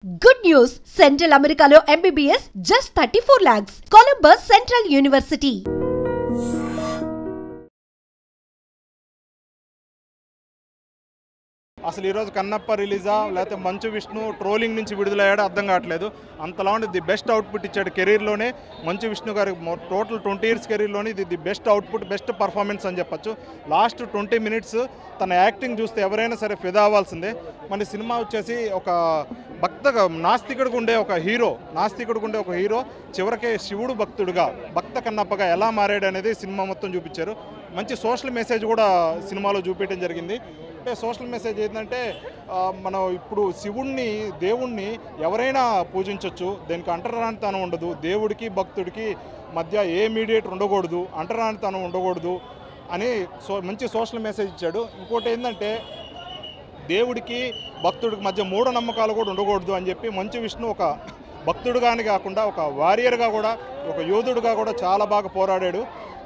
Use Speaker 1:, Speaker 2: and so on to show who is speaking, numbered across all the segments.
Speaker 1: Good news! Central Americano MBBS just 34 lakhs. Columbus Central University.
Speaker 2: అసలు ఈ రోజు కన్నప్ప రిలీజా లేకపోతే మంచు విష్ణు ట్రోలింగ్ నుంచి విడుదలయ్యాడో అర్థం కావట్లేదు. అంతలా ఉంది. ది బెస్ట్ అవుట్పుట్ ఇచ్చాడు కెరీర్లోనే. మంచు విష్ణు గారి టోటల్ 20 years కెరీర్లోనే ఇది the best output, best performance అని చెప్పొచ్చు. లాస్ట్ 20 minutes తన యాక్టింగ్ చూస్తే ఎవరైనా సరే ఫిదా అవ్వాల్సిందే. మన సినిమా వచ్చేసి ఒక నాస్తికుడికి ఉండే ఒక హీరో చివరికే శివుడు భక్త కన్నప్పగా ఎలా మారాడు అనేది సినిమా మొత్తం చూపించారు. మంచి సోషల్ మెసేజ్ కూడా సినిమాలో చూపించడం జరిగింది. అంటే సోషల్ మెసేజ్ ఏంటంటే మనం ఇప్పుడు దేవుణ్ణి ఎవరైనా పూజించవచ్చు, దీనికి అంటరానితనం ఉండదు, దేవుడికి భక్తుడికి మధ్య ఏ మీడియేటర్ ఉండకూడదు, అంటరానితనం ఉండకూడదు అని మంచి సోషల్ మెసేజ్ ఇచ్చాడు. ఇంకోటి ఏంటంటే దేవుడికి భక్తుడికి మధ్య మూఢనమ్మకాలు కూడా ఉండకూడదు అని చెప్పి మంచు విష్ణు ఒక భక్తుడుగానే కాకుండా ఒక వారియర్గా కూడా, ఒక యోధుడుగా కూడా చాలా బాగా పోరాడాడు.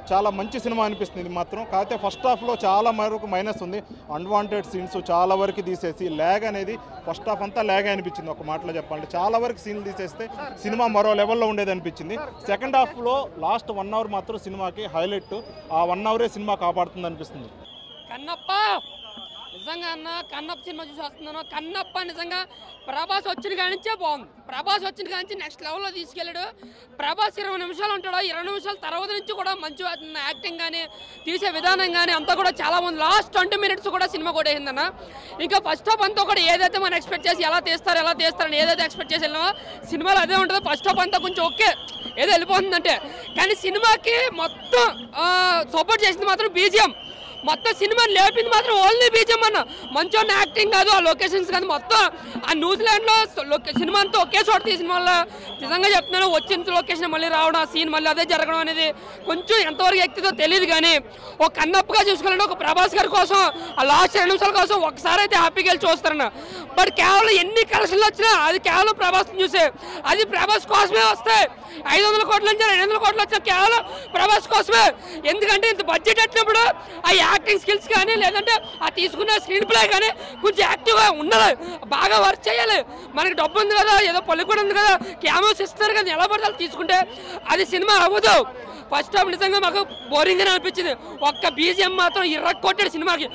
Speaker 2: చాలా మంచి సినిమా అనిపిస్తుంది మాత్రం. కాకపోతే ఫస్ట్ హాఫ్లో చాలా వరకు మైనస్ ఉంది. అన్వాంటెడ్ సీన్స్ చాలా వరకు తీసేసి ల్యాగ్ అనేది ఫస్ట్ హాఫ్ అంతా ల్యాగ్ అనిపించింది. ఒక మాటలో చెప్పాలంటే చాలా వరకు సీన్లు తీసేస్తే సినిమా మరో లెవెల్లో ఉండేది అనిపించింది. సెకండ్ హాఫ్లో లాస్ట్ 1 hour మాత్రం సినిమాకి హైలైట్. ఆ 1 hour సినిమా కాపాడుతుంది అనిపిస్తుంది.
Speaker 3: కన్నప్ప నిజంగా అన్న కన్నప్ప సినిమా చూసి వస్తున్నాను. కన్నప్ప నిజంగా ప్రభాస్ వచ్చిన కానించే బాగుంది. ప్రభాస్ వచ్చిన కానించి నెక్స్ట్ లెవెల్లో తీసుకెళ్ళాడు. ప్రభాస్ 20 నిమిషాలు ఉంటాడు. 20 నిమిషాల తర్వాత నుంచి కూడా మంచి యాక్టింగ్ కానీ తీసే విధానం కానీ అంతా కూడా చాలా బాగుంది. లాస్ట్ 20 minutes కూడా సినిమా కూడా వేసిందన్న. ఇంకా ఫస్ట్ హాఫ్ అంతా కూడా ఏదైతే మనం ఎక్స్పెక్ట్ చేసి ఎలా తీస్తారని ఏదైతే ఎక్స్పెక్ట్ చేసి వెళ్ళినామో సినిమాలో అదే ఉంటుంది. ఫస్ట్ హాఫ్ అంతా కొంచెం ఓకే ఏదో వెళ్ళిపోతుందంటే, కానీ సినిమాకి మొత్తం సపోర్ట్ చేసింది మాత్రం బీజిఎం. మొత్తం సినిమాని లేపింది మాత్రం ఓన్లీ బీజిఎం అన్న. మంచి యాక్టింగ్ కాదు, ఆ లొకేషన్స్ కాదు, మొత్తం ఆ న్యూజిలాండ్లో సినిమా అంతా ఒకే చోట తీసిన వల్ల నిజంగా చెప్తున్నాను, వచ్చిన లొకేషన్ మళ్ళీ రావడం, ఆ సీన్ మళ్ళీ అదే జరగడం అనేది కొంచెం ఎంతవరకు ఎక్కితో తెలియదు. కానీ ఒక కన్నప్పగా చూసుకోవాలంటే ఒక ప్రభాస్ గారి కోసం ఆ లాస్ట్ 2 నిమిషాల కోసం ఒకసారి అయితే హ్యాపీగా వెళ్ళి చూస్తారన్న. బట్ కేవలం ఎన్ని కలెక్షన్లు వచ్చినా అది కేవలం ప్రభాస్ని చూసే, అది ప్రభాస్ కోసమే వస్తాయి. 500 కోట్ల నుంచి 200 కోట్లు వచ్చినా కేవలం ప్రభాస్ కోసమే. ఎందుకంటే ఇంత బడ్జెట్ వచ్చినప్పుడు ఆ యాక్టింగ్ స్కిల్స్ కానీ లేదంటే ఆ తీసుకున్న స్క్రీన్ ప్లే కానీ కొంచెం యాక్టివ్గా ఉండాలి, బాగా వర్క్ చేయాలి. మనకి డబ్బు ఉంది కదా, ఏదో పళ్ళు కూడా ఉంది కదా, క్యామోస్ ఇస్తారు కదా, ఎలా పడతారు తీసుకుంటే అది సినిమా అవ్వదు. ఫస్ట్ హాఫ్ నిజంగా మాకు బోరింగ్ అని అనిపించింది. ఒక్క బీజిఎం మాత్రం కొట్టాడు సినిమాకి.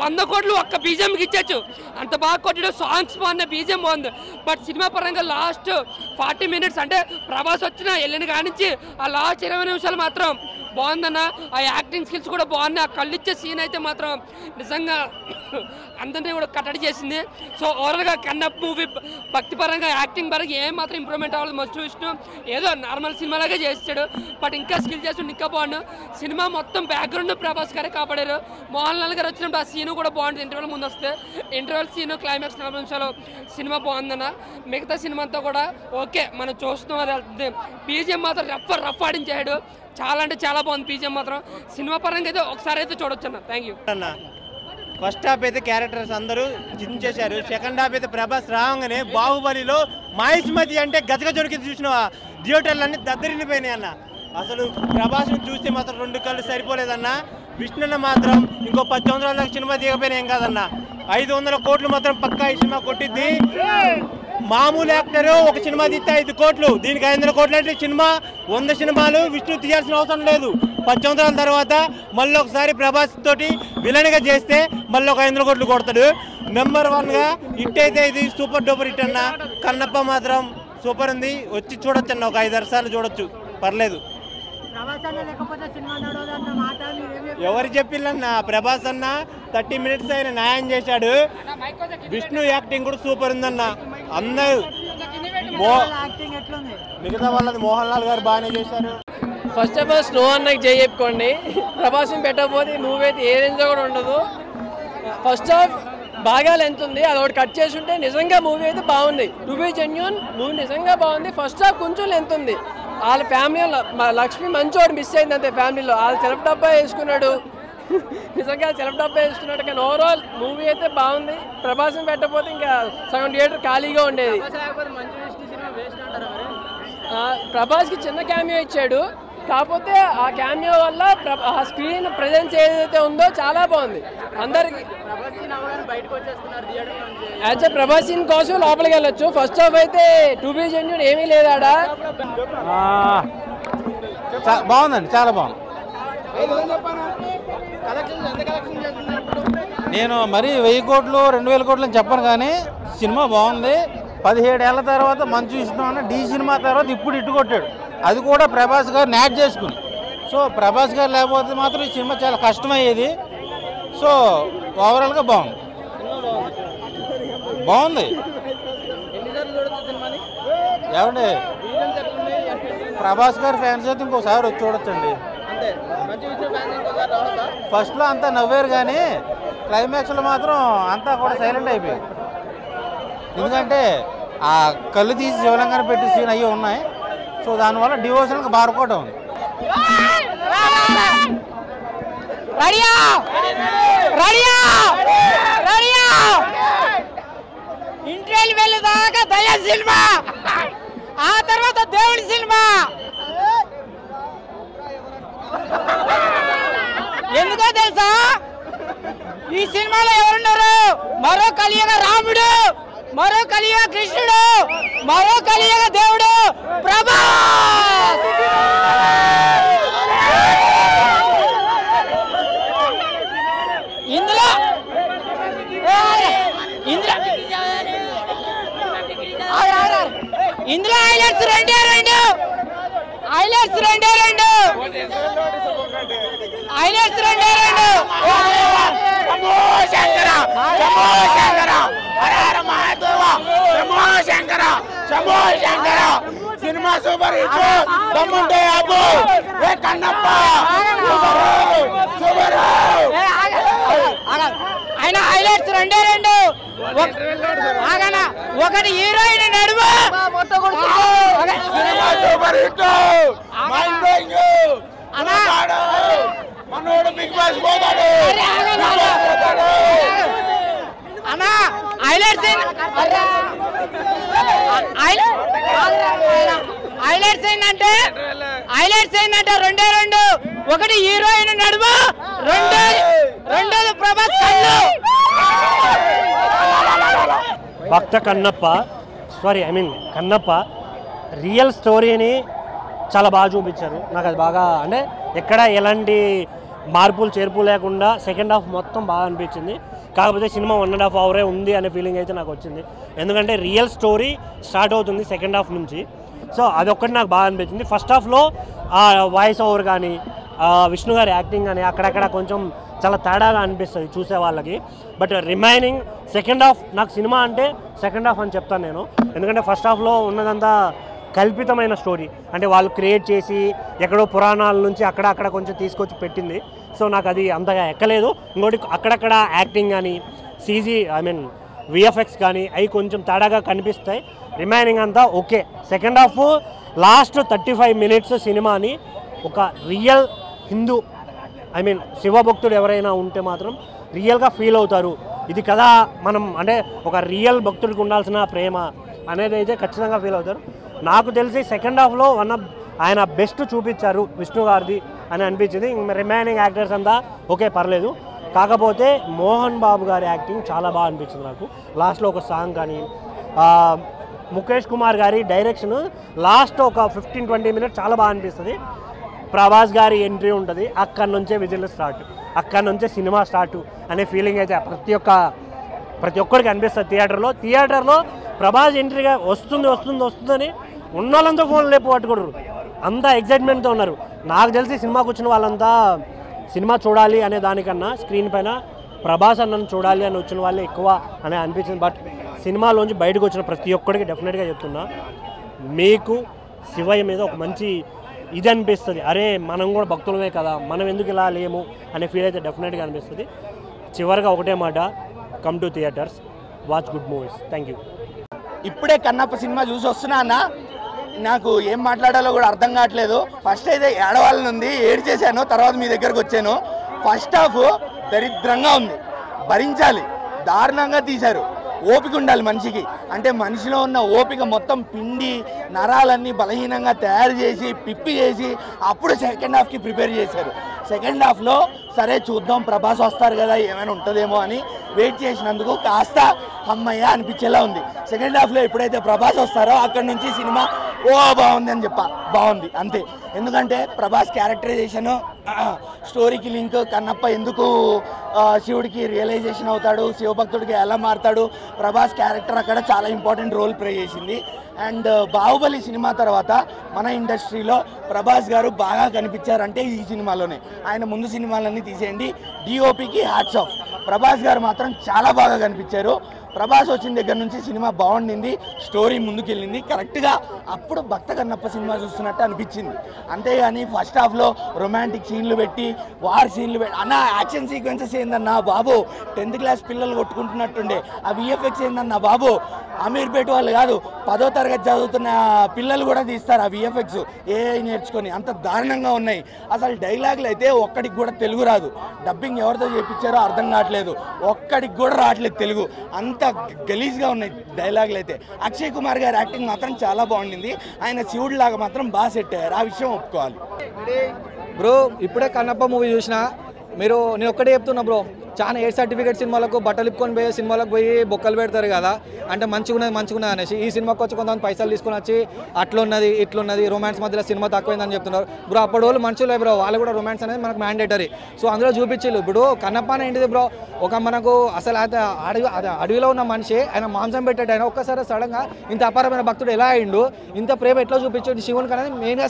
Speaker 3: 100 కోట్లు ఒక్క బీజిఎంకి ఇచ్చచ్చు, అంత బాగా కొట్టాడు. సాంగ్స్ బాగుంది, బీజిఎం బాగుంది. బట్ సినిమా పరంగా లాస్ట్ 40 minutes అంటే ప్రభాస్ వచ్చిన వెళ్ళిన కానించి ఆ లాస్ట్ 20 నిమిషాలు మాత్రం బాగుందన్న. ఆ యాక్టింగ్ స్కిల్స్ కూడా బాగున్నాయి. ఆ కళ్ళిచ్చే సీన్ అయితే మాత్రం నిజంగా అందరినీ కూడా కట్టడి చేసింది. సో ఓవరాల్గా కన్నప్ప మూవీ భక్తి పరంగా యాక్టింగ్ పరంగా ఏం మాత్రం ఇంప్రూవ్మెంట్ అవ్వాలి. మంచు విష్ణు ఏదో నార్మల్ సినిమాలాగే చేస్తాడు, బట్ ఇంకా స్కిల్ చేస్తుండే ఇంకా బాగుండు. సినిమా మొత్తం బ్యాక్గ్రౌండ్ ప్రభాస్ గారే కాపాడారు. మోహన్ లాల్ గారు వచ్చినప్పుడు ఆ సీను కూడా బాగుంటుంది. ఇంటర్వెల్ ముందు వస్తే ఇంటర్వెల్ సీను క్లైమాక్స్ 40 నిమిషాలు సినిమా బాగుందన్న. మిగతా సినిమా అంతా కూడా ఓకే మనం చూస్తున్నాం, అది వెళ్తుంది. బీజిఎం మాత్రం రఫ్ ఆడించాడు. చాలా అంటే చాలా బాగుంది బీజిఎం మాత్రం. సినిమా పరంగా అయితే ఒకసారి అయితే చూడొచ్చు అన్న. థ్యాంక్ యూ
Speaker 4: అన్న. ఫస్ట్ హాఫ్ అయితే క్యారెక్టర్స్ అందరూ చించేశారు. సెకండ్ హాఫ్ అయితే ప్రభాస్ రాగానే బాహుబలిలో మాయిస్మతి అంటే గజగజొరికి చూసిన థియేటర్లన్నీ దద్దరిల్లిపోయినాయి అన్న. అసలు ప్రభాస్ని చూస్తే మాత్రం 2 కళ్ళు సరిపోలేదన్న. విష్ణున్న మాత్రం ఇంకో 10 సంవత్సరాల దాకా సినిమా దిగపోయినా ఏం కాదన్న. 500 కోట్లు మాత్రం పక్కా ఈ సినిమా కొట్టిద్ది. మామూలు యాక్టరు ఒక సినిమా తీస్తే 5 కోట్లు, దీనికి 500 కోట్లు అంటే సినిమా 100 సినిమాలు విష్ణు తీయాల్సిన అవసరం లేదు. 10 సంవత్సరాల తర్వాత మళ్ళీ ఒకసారి ప్రభాస్ తోటి విలన్గా చేస్తే మళ్ళీ ఒక 500 కోట్లు కొడతాడు. నెంబర్ 1గా హిట్ అయితే ఇది సూపర్ డూపర్ హిట్ అన్న. కన్నప్ప మాత్రం సూపర్ ఉంది, వచ్చి చూడొచ్చు అన్న. ఒక 5-6 సార్లు చూడొచ్చు, పర్లేదు. ఎవరు చెప్పిల్లన్న, ప్రభాస్ అన్న 30 minutes ఆయన న్యాయం చేశాడు. విష్ణు యాక్టింగ్ కూడా సూపర్ ఉందన్న. అందరూ మిగతా వాళ్ళది మోహన్ లాల్ గారు బాగానే చేశారు.
Speaker 5: ఫస్ట్ ఆఫ్ ఆల్ స్నో అన్నకి చెప్పుకోండి. ప్రభాస్ని పెట్టకపోతే మూవీ అయితే ఏ రేంజ్ కూడా ఉండదు. ఫస్ట్ హాఫ్ బాగా లెంత్ ఉంది, అది ఒకటి కట్ చేసి ఉంటే నిజంగా మూవీ అయితే బాగుంది. టు బి జెన్యూన్ మూవీ నిజంగా బాగుంది. ఫస్ట్ హాఫ్ కొంచెం లెంత్ ఉంది. వాళ్ళ ఫ్యామిలీలో లక్ష్మి మంచోడు మిస్ అయింది అంతే. ఫ్యామిలీలో వాళ్ళు సెల్ఫ్ డబ్బా వేసుకున్నాడు, నిజంగా సెల్ఫ్ డబ్బా వేసుకున్నాడు. కానీ ఓవరాల్ మూవీ అయితే బాగుంది. ప్రభాస్ని పెట్టకపోతే ఇంకా సగం థియేటర్ ఖాళీగా ఉండేది. ప్రభాస్కి చిన్న క్యామియో ఇచ్చాడు, కాకపోతే ఆ క్యామియో వల్ల ఆ స్క్రీన్ ప్రెజెన్స్ ఏదైతే ఉందో చాలా బాగుంది అందరికి. యాజ్ ఎ ప్రభాస్ సీన్ కోసం లోపలికి వెళ్ళొచ్చు. ఫస్ట్ హాఫ్ అయితే టు బి జెన్యూన్ ఏమీ లేదాడా,
Speaker 6: బాగుందండి, చాలా బాగుంది. నేను మరి 1000 కోట్లు 2000 కోట్లు అని చెప్పను, కానీ సినిమా బాగుంది. 17 ఏళ్ల తర్వాత మంచు విష్ణు అన్న డి సినిమా తర్వాత ఇప్పుడు ఇట్టు కొట్టాడు, అది కూడా ప్రభాస్ గారు న్యాక్ చేసుకుని. సో ప్రభాస్ గారు లేకపోతే మాత్రం ఈ సినిమా చాలా కష్టమయ్యేది. సో ఓవరాల్గా బాగుంది. ఏమండి ప్రభాస్ గారి ఫ్యాన్స్ అయితే ఇంకోసారి వచ్చి చూడొచ్చండి. ఫస్ట్లో అంతా నవ్వారు, కానీ క్లైమాక్స్లో మాత్రం అంతా కూడా సైలెంట్ అయిపోయింది. ఎందుకంటే ఆ కళ్ళు తీసి శివలింగాన్ని పెట్టి సీన్ అయ్యి ఉన్నాయి. సో దానివల్ల డివోషన్కి బారుకోవడం ఉంది.
Speaker 3: ఇంట్రెల్ వెళ్ళేదాకా దయ సినిమా, ఆ తర్వాత దేవుడి సినిమా. ఎందుకో తెలుసా, ఈ సినిమాలో ఎవరున్నారు? మరో కలియుగ రాముడు, మరో కలియుగ కృష్ణుడు, మరో కలియుగ దేవుడు ప్రభాస్. ఇందులో హైలైట్స్ రెండే రెండు
Speaker 7: సినిమా సూపర్ హిట్. దమ్ముంటే అబ్బు కన్నప్ప సూపర్.
Speaker 3: ఆయన హైలైట్స్ రెండే రెండు. ఒకటి హీరోయిన్ నడుము
Speaker 7: సూపర్ హిట్. Mind blowing. మనోడు బిగ్ బాస్ పోతాడు.
Speaker 3: అన్నా హైలైట్స్ ఏంటంటే రెండే రెండు. ఒకటి హీరోయిన్ నడుము, రెండోది ప్రభాస్ కళ్ళు.
Speaker 8: భక్త కన్నప్ప కన్నప్ప రియల్ స్టోరీని చాలా బాగా చూపించారు. నాకు అది బాగా అంటే ఎక్కడ ఎలాంటి మార్పులు చేర్పు లేకుండా సెకండ్ హాఫ్ మొత్తం బాగా అనిపించింది. కాకపోతే సినిమా 1.5 అవరే ఉంది అనే ఫీలింగ్ అయితే నాకు వచ్చింది. ఎందుకంటే రియల్ స్టోరీ స్టార్ట్ అవుతుంది సెకండ్ హాఫ్ నుంచి. సో అదొక్కటి నాకు బాగా అనిపించింది. ఫస్ట్ హాఫ్లో ఆ వాయిస్ ఓవర్ కానీ విష్ణు గారి యాక్టింగ్ కానీ అక్కడక్కడ కొంచెం చాలా తేడాగా అనిపిస్తుంది చూసే వాళ్ళకి. బట్ రిమైనింగ్ సెకండ్ హాఫ్, నాకు సినిమా అంటే సెకండ్ హాఫ్ అని చెప్తాను నేను. ఎందుకంటే ఫస్ట్ హాఫ్లో ఉన్నదంతా కల్పితమైన స్టోరీ, అంటే వాళ్ళు క్రియేట్ చేసి ఎక్కడో పురాణాల నుంచి అక్కడ కొంచెం తీసుకొచ్చి పెట్టింది. సో నాకు అది అంతగా ఎక్కలేదు. ఇంకోటి అక్కడక్కడ యాక్టింగ్ కానీ సీజీ విఎఫ్ఎక్స్ కానీ అవి కొంచెం తేడాగా కనిపిస్తాయి. రిమైనింగ్ అంతా okay. Second half last 35 minutes సినిమాని ఒక రియల్ హిందూ శివభక్తుడు ఎవరైనా ఉంటే మాత్రం రియల్గా ఫీల్ అవుతారు. ఇది కదా మనం అంటే ఒక రియల్ భక్తుడికి ఉండాల్సిన ప్రేమ అనేది అయితే ఖచ్చితంగా ఫీల్ అవుతారు. నాకు తెలిసి సెకండ్ హాఫ్లో ఆయన బెస్ట్ చూపించారు విష్ణు గారిది అని అనిపించింది. రిమైనింగ్ యాక్టర్స్ అంతా ఓకే పర్లేదు. కాకపోతే మోహన్ బాబు గారి యాక్టింగ్ చాలా బాగా అనిపించింది నాకు. లాస్ట్లో ఒక సాంగ్ కానీ ముఖేష్ కుమార్ గారి డైరెక్షన్ లాస్ట్ ఒక 15-20 మినిట్స్ చాలా బాగా అనిపిస్తుంది. ప్రభాస్ గారి ఎంట్రీ ఉంటుంది, అక్కడి నుంచే విజిల్ స్టార్ట్, అక్కడి నుంచే సినిమా స్టార్ట్ అనే ఫీలింగ్ అయితే ప్రతి ఒక్కరికి అనిపిస్తుంది. థియేటర్లో ప్రభాస్ ఎంట్రీగా వస్తుందని ఉన్న వాళ్ళంతా ఫోన్ లేపు పట్టుకోరు, అంతా ఎగ్జైట్మెంట్తో ఉన్నారు. నాకు తెలిసి సినిమాకి వచ్చిన వాళ్ళంతా సినిమా చూడాలి అనే దానికన్నా స్క్రీన్ పైన ప్రభాస్ అన్నను చూడాలి అని వచ్చిన వాళ్ళే ఎక్కువ అని అనిపించింది. బట్ సినిమాలోంచి బయటకు వచ్చిన ప్రతి ఒక్కడికి డెఫినెట్గా చెప్తున్నా, మీకు శివయ్య మీద ఒక మంచి ఇది అనిపిస్తుంది. అరే మనం కూడా భక్తులమే కదా, మనం ఎందుకు ఇలా లేము అనే ఫీల్ అయితే డెఫినెట్గా అనిపిస్తుంది. చివరిగా ఒకటే మాట, come to theatres, watch good movies. Thank you.
Speaker 7: ఇప్పుడే కన్నప్ప సినిమా చూసి వస్తున్నా అన్న, నాకు ఏం మాట్లాడాలో కూడా అర్థం కావట్లేదు. ఫస్ట్ అయితే ఏడవాళ్ళ ఉంది, ఏడు చేశాను, తర్వాత మీ దగ్గరకు వచ్చాను. ఫస్ట్ హాఫ్ దరిద్రంగా ఉంది, భరించాలి, దారుణంగా తీశారు. ఓపిక ఉండాలి మనిషికి. అంటే మనిషిలో ఉన్న ఓపిక మొత్తం పిండి నరాలన్నీ బలహీనంగా తయారు చేసి పిప్పి చేసి అప్పుడు సెకండ్ హాఫ్కి ప్రిపేర్ చేశారు. సెకండ్ హాఫ్లో సరే చూద్దాం ప్రభాస్ వస్తారు కదా ఏమైనా ఉంటుందేమో అని వెయిట్ చేసినందుకు కాస్త అమ్మయ్య అనిపించేలా ఉంది. సెకండ్ హాఫ్లో ఎప్పుడైతే ప్రభాస్ వస్తారో అక్కడి నుంచి సినిమా బాగుంది అని బాగుంది అంతే. ఎందుకంటే ప్రభాస్ క్యారెక్టరైజేషన్, స్టోరీకి లింక్, కన్నప్ప ఎందుకు శివుడికి రియలైజేషన్ అవుతాడు, శివభక్తుడికి ఎలా మారుతాడు, ప్రభాస్ క్యారెక్టర్ అక్కడ చాలా ఇంపార్టెంట్ రోల్ ప్లే చేసింది. అండ్ బాహుబలి సినిమా తర్వాత మన ఇండస్ట్రీలో ప్రభాస్ గారు బాగా కనిపించారంటే ఈ సినిమాలోనే. ఆయన ముందు సినిమాలన్నీ తీసేయండి, డిఓపికి హ్యాట్స్ ఆఫ్. ప్రభాస్ గారు మాత్రం చాలా బాగా కనిపించారు. ప్రభాస్ వచ్చిన దగ్గర నుంచి సినిమా బాగుండింది, స్టోరీ ముందుకెళ్ళింది కరెక్ట్గా. అప్పుడు భక్త కన్నప్ప సినిమా చూస్తున్నట్టు అనిపించింది. అంతేగాని ఫస్ట్ హాఫ్లో రొమాంటిక్ సీన్లు పెట్టి వార్ సీన్లు పెట్టి అన్న యాక్షన్ సీక్వెన్సెస్ ఏందన్నా బాబు, 10th క్లాస్ పిల్లలు కొట్టుకుంటున్నట్టుండే. ఆ విఎఫ్ఎక్స్ ఏందన్నా బాబు, అమీర్పేట వాళ్ళు కాదు 10వ తరగతి చదువుతున్న పిల్లలు కూడా తీస్తారు ఆ విఎఫ్ఎక్స్ ఏఐ నేర్చుకొని. అంత దారుణంగా ఉన్నాయి. అసలు డైలాగులు అయితే ఒక్కడికి కూడా తెలుగు రాదు. డబ్బింగ్ ఎవరితో చేయించారో అర్థం కావట్లేదు, ఒక్కడికి కూడా రావట్లేదు తెలుగు. అంత గలీజ్గా ఉన్నాయి డైలాగులు అయితే. అక్షయ్ కుమార్ గారి యాక్టింగ్ మాత్రం చాలా బాగుండింది. ఆయన శివుడి లాగా మాత్రం బాగా సెట్ అయ్యారు, ఆ విషయం ఒప్పుకోవాలి.
Speaker 9: బ్రో ఇప్పుడే కన్నప్ప మూవీ చూసిన, నేను ఒక్కటే చెప్తున్నా బ్రో, చాలా ఎయిర్ సర్టిఫికేట్ సినిమాలకు బట్టలు ఇప్పుకొని పోయి సినిమాలకు పోయి బొక్కలు పెడతారు కదా, అంటే మంచిగున్నది అనేసి ఈ సినిమాకి వచ్చి కొంతమంది పైసలు తీసుకొని వచ్చి అట్లున్నది ఇట్లున్నది రొమాన్స్ మధ్యలో సినిమా తక్కువైందని చెప్తున్నారు. బ్రో అప్పటి వాళ్ళు మనుషులే బ్రో, వాళ్ళు కూడా రొమాన్స్ అనేది మనకు మ్యాండేటరీ. సో అందులో చూపించారు. ఇప్పుడు కన్నప్ప ఏంటిది బ్రో, ఒక మనకు అసలు అడవిలో ఉన్న మనిషి, ఆయన మాంసం పెట్టాడు, ఆయన ఒక్కసారి సడన్గా ఇంత అపారమైన భక్తుడు ఎలా అయిండు, ఇంత ప్రేమ ఎట్లా చూపించాడు శివునికి అనేది మెయిన్గా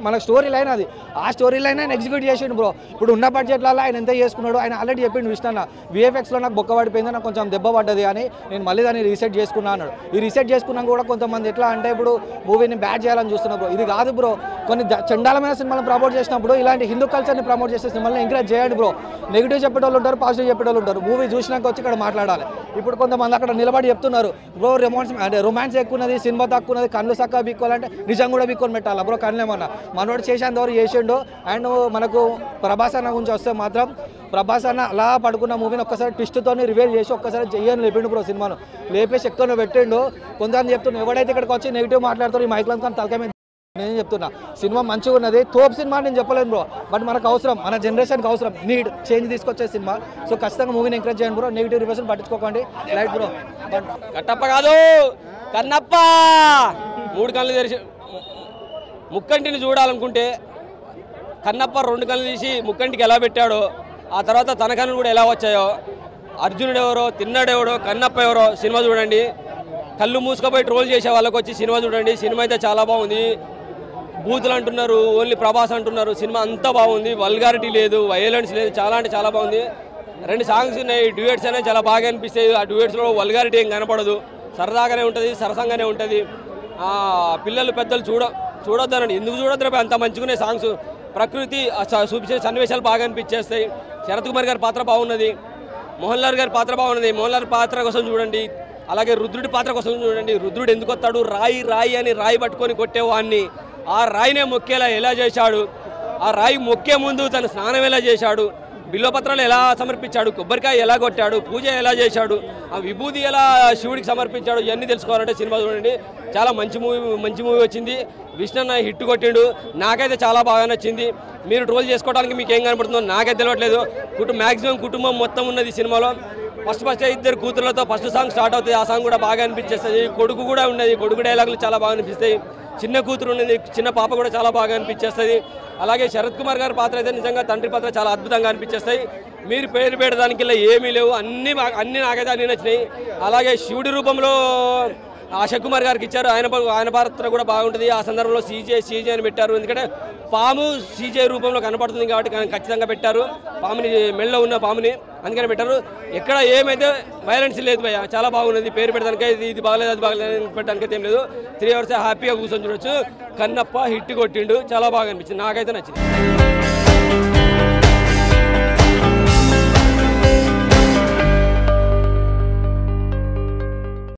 Speaker 9: మన స్టోరీ లైన్ అది. ఆ స్టోరీ లైన్ ఆయన ఎగ్జిక్యూట్ చేసిండు బ్రో. ఇప్పుడు ఉన్న బడ్జెట్లలో ఆయన ఎంత చేసుకున్నాడు, ఆయన ఆల్రెడీ చెప్పిండు విష్ణన్న, విఎఫ్ఎక్స్లో నాకు బొక్క పడిపోయింది, నాకు కొంచెం దెబ్బ పడ్డది అని నేను మళ్ళీ దాన్ని రీసెట్ చేసుకున్నా అన్నాడు. ఈ రీసెట్ చేసుకున్నాక కూడా కొంతమంది ఎట్లా అంటే ఇప్పుడు మూవీని బ్యాడ్ చేయాలని చూస్తున్నారు బ్రో. ఇది కాదు బ్రో, కొన్ని చండాలమైన సినిమాలను ప్రమోట్ చేసినప్పుడు ఇలాంటి హిందూ కల్చర్ని ప్రమోట్ చేసే సినిమాలను ఎంకరేజ్ చేయండి బ్రో. నెగిటివ్ చెప్పేటోళ్ళు ఉంటారు, పాజిటివ్ చెప్పేటోళ్ళు ఉంటారు. మూవీ చూసినాక వచ్చి ఇక్కడ మాట్లాడాలి. ఇప్పుడు కొంతమంది అక్కడ నిలబడి చెప్తున్నారు బ్రో రొమాన్స్ ఎక్కున్నది, సినిమా తక్కువన్నది, కళ్ళు చక్కగా బిక్కోవాలంటే నిజం కూడా బిక్కొని పెట్టాలి బ్రో. కళ్ళేమన్నా మనోడు చేసేంత వరకు చేసిండు. అండ్ మనకు ప్రభాస్ అన్న గురించి వస్తే మాత్రం ప్రభాస్ అన్న అలా పడుకున్న మూవీని ఒక్కసారి ట్విస్ట్తో రివీల్ చేసి ఒక్కసారి చెయ్యని లేపిండు బ్రో. సినిమాను లేపేసి ఎక్కడో పెట్టిండు. కొంతమంది చెప్తున్నారు ఎవడైతే ఇక్కడికి వచ్చి నెగిటివ్ మాట్లాడుతారో ఈ మైక్లో తలకాయ మీద. నేను చెప్తున్నా సినిమా మంచిగా ఉన్నది, తోపు సినిమా నేను చెప్పలేను బ్రో, బట్ మనకు అవసరం, మన జనరేషన్కి అవసరం, నీడ్ చేంజ్ తీసుకొచ్చే సినిమా. సో ఖచ్చితంగా మూవీని ఎంకరేజ్ చేయండి బ్రో, నెగిటివ్ రివ్యూస్ పట్టించుకోకండి. Right bro.
Speaker 5: కట్టప్ప కాదు కన్నప్ప, 3 కళ్ళు తెరిచి ముక్కంటిని చూడాలనుకుంటే కన్నప్ప 2 కళ్ళు తీసి ముక్కంటికి ఎలా పెట్టాడో, ఆ తర్వాత తన కళ్ళు కూడా ఎలా వచ్చాయో, అర్జునుడు ఎవరో తిన్నాడెవడో కన్నప్ప ఎవరో సినిమా చూడండి. కళ్ళు మూసుకపోయి ట్రోల్ చేసే వాళ్ళకి వచ్చి సినిమా చూడండి. సినిమా అయితే చాలా బాగుంది. బూతులు అంటున్నారు, ఓన్లీ ప్రభాస్ అంటున్నారు. సినిమా అంతా బాగుంది, వల్గారిటీ లేదు, వైలెన్స్ లేదు, చాలా అంటే చాలా బాగుంది. 2 సాంగ్స్ ఉన్నాయి, డ్యూయట్స్ అనేవి చాలా బాగా అనిపిస్తాయి. ఆ డ్యూయట్స్లో వల్గారిటీ ఏం కనపడదు, సరదాగానే ఉంటుంది, సరసంగానే ఉంటుంది. పిల్లలు పెద్దలు చూడొద్దనండి, ఎందుకు చూడొద్దు, అంత మంచిగానే సాంగ్స్. ప్రకృతి చూపించే సన్నివేశాలు బాగా అనిపించేస్తాయి. శరత్ కుమార్ గారి పాత్ర బాగున్నది, మోహన్ లాల్ గారి పాత్ర బాగున్నది. మోహన్ లాల్ పాత్ర కోసం చూడండి, అలాగే రుద్రుడి పాత్ర కోసం చూడండి. రుద్రుడు ఎందుకు వస్తాడు, రాయి అని రాయి పట్టుకొని కొట్టేవాడిని ఆ రాయినే మొక్కేలా ఎలా చేశాడు, ఆ రాయి మొక్కే ముందు తన స్నానం ఎలా చేశాడు, బిల్వపత్రాలు ఎలా సమర్పించాడు, కొబ్బరికాయ ఎలా కొట్టాడు, పూజ ఎలా చేశాడు, ఆ విభూతి ఎలా శివుడికి సమర్పించాడు, ఇవన్నీ తెలుసుకోవాలంటే సినిమా చూడండి. చాలా మంచి మూవీ వచ్చింది. విష్ణన్న హిట్ కొట్టిండు, నాకైతే చాలా బాగా నచ్చింది. మీరు ట్రోల్ చేసుకోవడానికి మీకు ఏం కనపడుతుందో నాకైతే తెలియట్లేదు. మ్యాక్సిమం కుటుంబం మొత్తం ఉన్నది సినిమాలో. ఫస్ట్ 2 కూతుర్లతో ఫస్ట్ సాంగ్ స్టార్ట్ అవుతుంది, ఆ సాంగ్ కూడా బాగా అనిపించేస్తుంది. కొడుకు కూడా ఉన్నది, కొడుకు డైలాగులు చాలా బాగా అనిపిస్తాయి. చిన్న కూతురు ఉన్నది, చిన్న పాప కూడా చాలా బాగా అనిపించేస్తుంది. అలాగే శరత్ కుమార్ గారి పాత్ర అయితే నిజంగా తండ్రి పాత్ర చాలా అద్భుతంగా అనిపించేస్తాయి. మీరు పేరు పెట్టడానికి ఇలా ఏమీ లేవు, అన్నీ నాకైతే అన్నీ నచ్చినాయి. అలాగే శివుడి రూపంలో అక్షయ్ కుమార్ గారికి ఇచ్చారు, ఆయన పాత్ర కూడా బాగుంటుంది. ఆ సందర్భంలో సీజే అని పెట్టారు, ఎందుకంటే పాము సీజే రూపంలో కనపడుతుంది కాబట్టి ఖచ్చితంగా పెట్టారు. పాముని మెళ్ళలో ఉన్న పాముని అందుకని పెట్టారు. ఎక్కడ ఏమైతే వైలెన్స్ లేదు భయ్య, చాలా బాగున్నది. పేరు పెట్టడానికే ఇది బాగలేదు అది బాగలేదు పెట్టడానికైతే ఏం లేదు. 3 అవర్స్ హ్యాపీగా కూర్చొని చూడొచ్చు. కన్నప్ప హిట్ కొట్టిండు, చాలా బాగా అనిపించింది, నాకైతే నచ్చింది.